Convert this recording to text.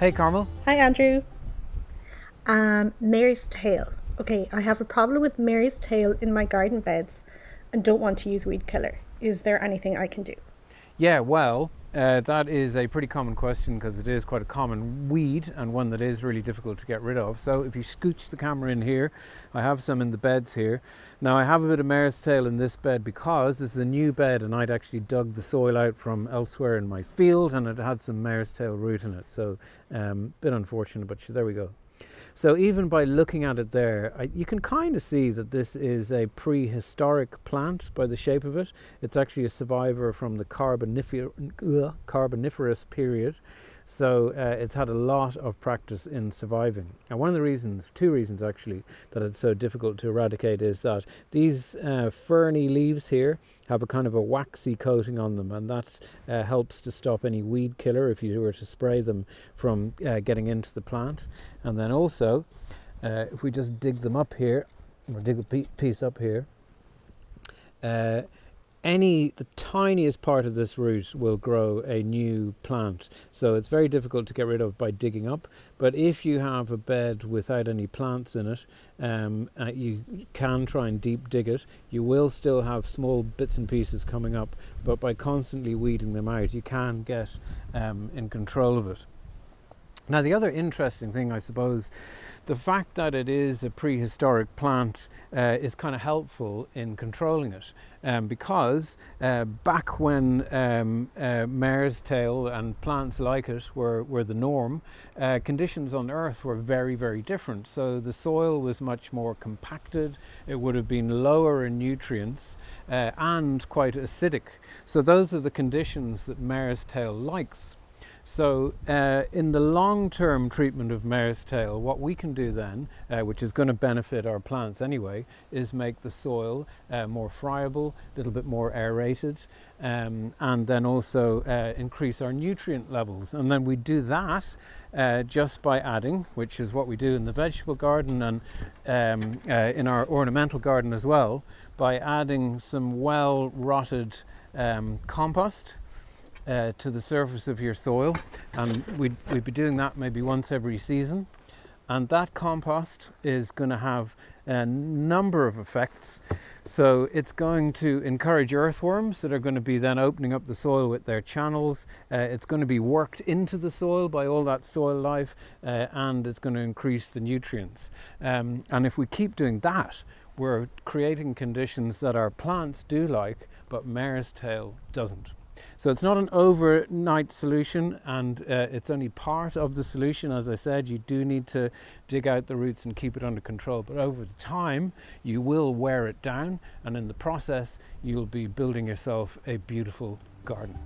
Hey Carmel. Hi, Andrew. Mare's tail. Okay, I have a problem with Mare's tail in my garden beds and don't want to use weed killer. Is there anything I can do? That is a pretty common question because it is quite a common weed and one that is really difficult to get rid of. So if you scooch the camera in here, I have some in the beds here. Now I have a bit of mare's tail in this bed because this is a new bed and I'd actually dug the soil out from elsewhere in my field and it had some mare's tail root in it. So a bit unfortunate, but there we go. So even by looking at it there, you can kind of see that this is a prehistoric plant by the shape of it. It's actually a survivor from the Carboniferous period. So it's had a lot of practice in surviving. And one of the reasons, two reasons actually, that it's so difficult to eradicate is that these ferny leaves here have a kind of a waxy coating on them, and that helps to stop any weed killer if you were to spray them from getting into the plant. And then also, if we just dig them up here, or dig a piece up here, the tiniest part of this root will grow a new plant. So it's very difficult to get rid of by digging up. But if you have a bed without any plants in it, you can try and deep dig it. You will still have small bits and pieces coming up, but by constantly weeding them out, you can get in control of it. Now, the other interesting thing, I suppose, the fact that it is a prehistoric plant is kind of helpful in controlling it, because back when mare's tail and plants like it were the norm, conditions on Earth were very, very different. So the soil was much more compacted, it would have been lower in nutrients and quite acidic. So those are the conditions that mare's tail likes. So in the long-term treatment of mare's tail, what we can do then, which is going to benefit our plants anyway, is make the soil more friable, a little bit more aerated, and then also increase our nutrient levels. And then we do that just by adding, which is what we do in the vegetable garden and in our ornamental garden as well, by adding some well-rotted compost to the surface of your soil, and we'd be doing that maybe once every season. And that compost is going to have a number of effects. So it's going to encourage earthworms that are going to be then opening up the soil with their channels. It's going to be worked into the soil by all that soil life, and it's going to increase the nutrients. And if we keep doing that, we're creating conditions that our plants do like, but mare's tail doesn't. So it's not an overnight solution, and it's only part of the solution. As I said, you do need to dig out the roots and keep it under control, but over time you will wear it down, and in the process you'll be building yourself a beautiful garden.